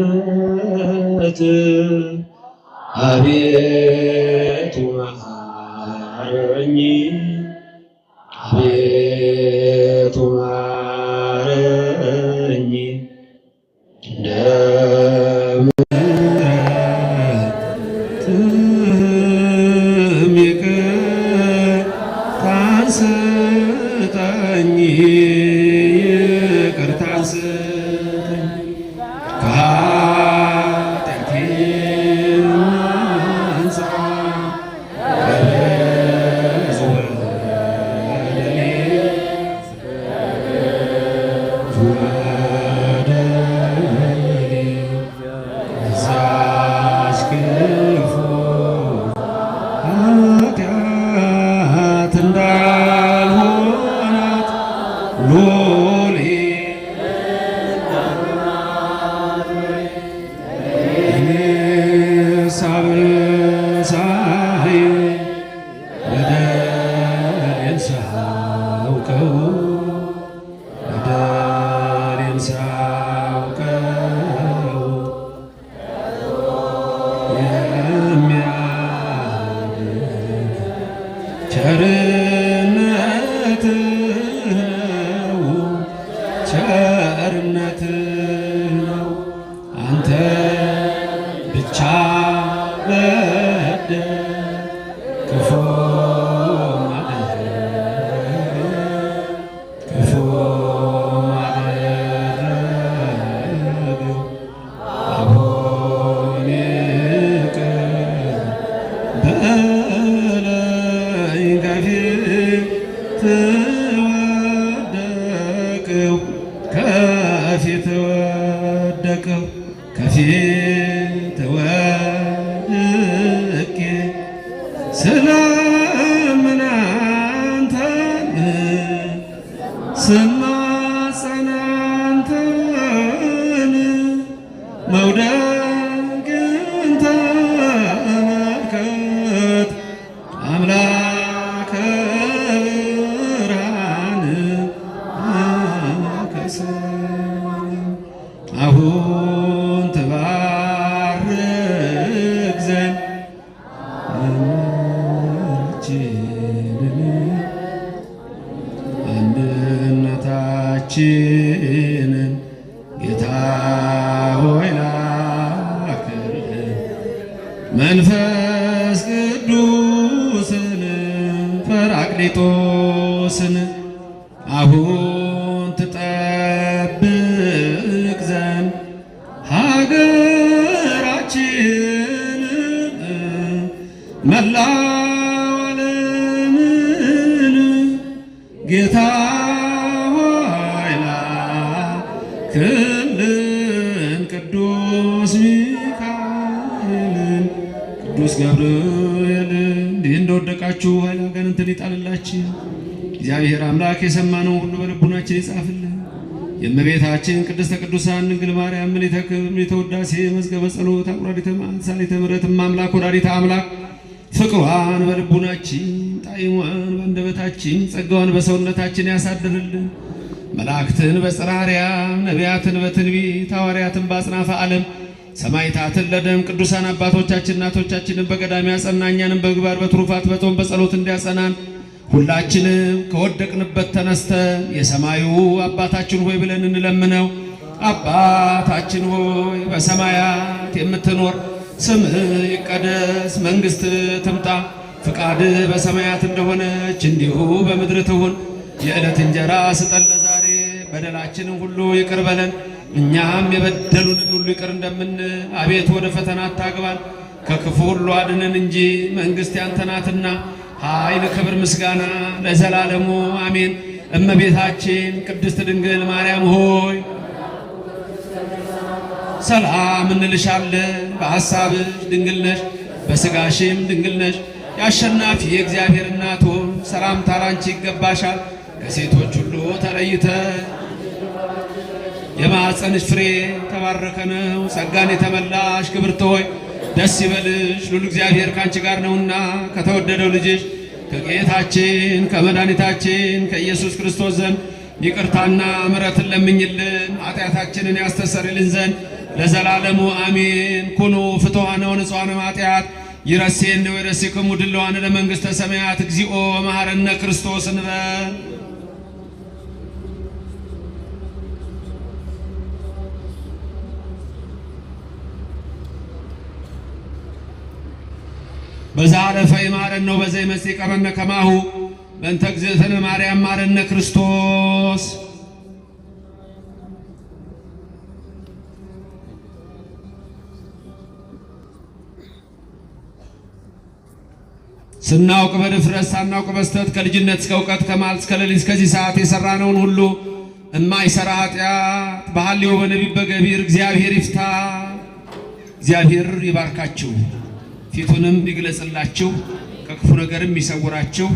ቸርነት አቤቱ ማረኝ፣ አቤቱ ማረኝ እንደ ምሕረትህም ይቅርታን ስጠኝ፣ ይቅርታን ስጠኝ ከኃጢአቴ አንጻ ከብዙ በደሌ ከዛች ክፉ ኃጢአት እንዳልሆናት ሎሌ ሳበሳይ በደሌን ሳውቀው በደሌን ሳውቀው የሚያድን ቸርነትህ ነው፣ ቸርነትህ ነው። አንተ ብቻ በደል ክፉ ማድረግ አሁን ይቅር በለኝ፣ ከፊት ወደቅሁ ከፊት ወድቄ ስለምን አንተን ስማጸን አንተን መውደቅን ተመልከት አምላከ ብርሃን አሁን ትባርክ ዘንድ አንድነታችንን ጌታ ሆይ ላክልን መንፈስ ቅዱስን ጰራቅሊጦስን አሁን ትጠብቅ ዘንድ ሀገራችንን መላው ዓለምን ጌታ ሆይ ላክልን ቅዱስ ሚካኤልን ቅዱስ ገብርኤልን። እንዲህ እንደወደቃችሁ ኃይለ አጋንንትን ይጣልላችሁ። እግዚአብሔር አምላክ የሰማነው ሁሉ በልቡናችን ይጻፍልን። የእመቤታችን ቅድስተ ቅዱሳን ድንግል ማርያም ምልዕተ ክብር ምልዕተ ውዳሴ መዝገበ ጸሎት አቁራዲተ መዓት ሳሊተ ምሕረት እማምላክ ወላዲተ አምላክ ፍቅሯን በልቡናችን ጣዕሟን በአንደበታችን ጸጋዋን በሰውነታችን ያሳድርልን። መላእክትን በጽርሐ አርያም ነቢያትን በትንቢት ሐዋርያትን በአጽናፈ ዓለም ሰማዕታትን ለደም ቅዱሳን አባቶቻችን እናቶቻችንን በገዳም ያጸና እኛንም በግባር በትሩፋት በጾም በጸሎት እንዲያጸናን ሁላችንም ከወደቅንበት ተነስተን የሰማዩ አባታችን ሆይ ብለን እንለምነው። አባታችን ሆይ በሰማያት የምትኖር ስምህ ይቀደስ፣ መንግሥትህ ትምጣ፣ ፍቃድህ በሰማያት እንደሆነች እንዲሁ በምድር ትሁን። የዕለት እንጀራ ስጠን ዛሬ፣ በደላችንን ሁሉ ይቅር በለን እኛም የበደሉንን ሁሉ ይቅር እንደምንል፣ አቤቱ ወደ ፈተና አታግባን ከክፉ ሁሉ አድነን እንጂ መንግሥት ያንተ ናትና ኃይል፣ ክብር፣ ምስጋና ለዘላለሙ አሜን። እመቤታችን ቅድስት ድንግል ማርያም ሆይ ሰላም እንልሻለን። በሐሳብሽ ድንግል ነሽ፣ በሥጋሽም ድንግል ነሽ። የአሸናፊ የእግዚአብሔር እናት ሆይ ሰላምታ ላንቺ ይገባሻል። ከሴቶች ሁሉ ተለይተሽ የማኅፀንሽ ፍሬ የተባረከ ነው። ጸጋን የተመላሽ ክብርት ሆይ ደስ ይበልሽ፣ ሉል እግዚአብሔር ካንቺ ጋር ነውና ከተወደደው ልጅሽ ከጌታችን ከመድኃኒታችን ከኢየሱስ ክርስቶስ ዘንድ ይቅርታና ምሕረትን ለምኝልን ኃጢአታችንን ያስተሰርይልን ዘንድ ለዘላለሙ አሜን። ኩኑ ፍትዋነ ወንጹሐነ ኃጢአት ይረሴን ወይረሲክሙ ድልዋነ ለመንግሥተ ሰማያት እግዚኦ መሐረነ ክርስቶስ እንበል። በዛረፈ ይማረን ነው በዘይ መጽእ ቀመነ ከማሁ በእንተ እግዝእትነ ማርያም መሐረነ ክርስቶስ። ስናውቅ በድፍረት ሳናውቅ በስተት ከልጅነት እስከ እውቀት ከመዓልት እስከ ሌሊት እስከዚህ ሰዓት የሰራነውን ሁሉ እማይሰራ ኃጢአት በሐልዮ በነቢብ በገቢር እግዚአብሔር ይፍታ። እግዚአብሔር ይባርካችሁ፣ ፊቱንም ይግለጽላችሁ፣ ከክፉ ነገርም ይሰውራችሁ።